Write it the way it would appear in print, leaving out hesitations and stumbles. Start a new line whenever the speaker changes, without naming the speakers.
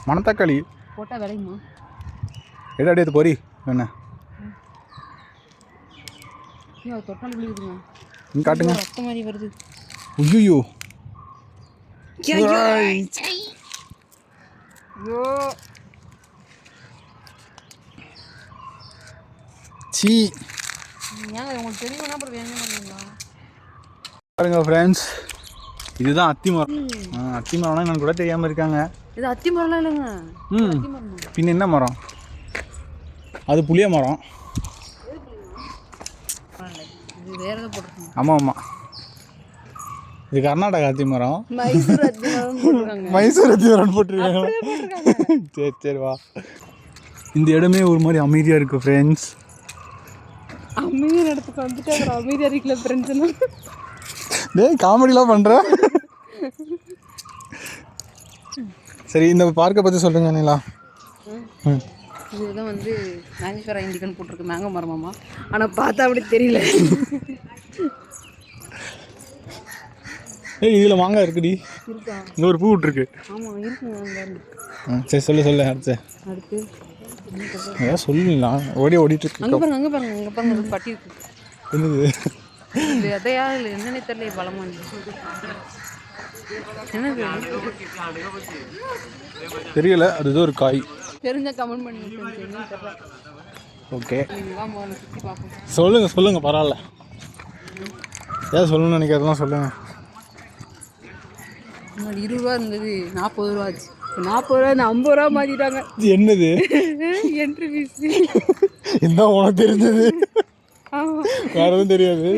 மணத்தக்காளி
போட்டால் விளையுமா?
எடாடி அது பொறி என்ன
தொட்டால் விழுகுதுங்க.
இங்கே காட்டுங்க.
ரத்த மாதிரி வருது.
ஐயோ சீ
உங்களுக்கு தெரியுமா? அப்புறம் என்ன பண்ணுவீங்களா?
பாருங்க ஃப்ரெண்ட்ஸ், இதுதான் அத்தி மரம். அத்தி மரம்னா எனக்கு கூட தெரியாமல் இருக்காங்க.
இது அத்தி மரம்லாம் இல்லைங்க.
பின்ன என்ன மரம்? அது புளிய மரம். ஆமாம் ஆமாம், இது கர்நாடகா அத்தி மரம். மைசூர் அத்தி மரம் போட்டிருக்காங்க. சரி சரி வா. இந்த இடமே ஒரு மாதிரி அமைதியாக இருக்குது ஃப்ரெண்ட்ஸ்.
அமைதியான இடத்துக்கு வந்துட்டு அப்புறம் அமைதியாக இருக்கல ஃப்ரெண்ட்ஸ்னா.
டேய் காமெடிலாம் பண்ணுற. சரி, இந்த பார்க்கை பற்றி சொல்லுங்க நீலா.
இதுதான் வந்து மேங்கேஸ்வரா இண்டிகன் போட்டிருக்கு. மேங்கோ மரமாமா, ஆனால் பார்த்தா அப்படி தெரியல.
ஏய் இதில் மாங்காய் இருக்குடி.
இருக்கா?
இங்கே ஒரு பூ விட்டுருக்கு.
ஆமாம் இருக்குங்க.
சரி சொல்லு அடுத்து ஏதாவது சொல்லலாம். ஓடிட்டு இருக்கு.
அங்கே பாருங்க பட்டி இருக்கு.
என்னது
இது அதையா இல்லை என்னன்னே தெரியல. பலமா என்னது
தெரியல. அது ஏதோ ஒரு காய்.
தெரிஞ்சா கமெண்ட் பண்ணி.
ஓகே சொல்லுங்க பரவாயில்ல. ஏதாவது சொல்லணும்னு நினைக்கிறதெல்லாம் சொல்லுங்க.
20 ரூபா இருந்தது, 40 ரூபா ஆச்சு. 40 ரூபா 50 ரூபா மாற்றிட்டாங்க.
என்னது
என்ட்ரி ஃபீஸ்?
என்ன உனக்கு தெரிஞ்சது? வேற எதுவும் தெரியாது.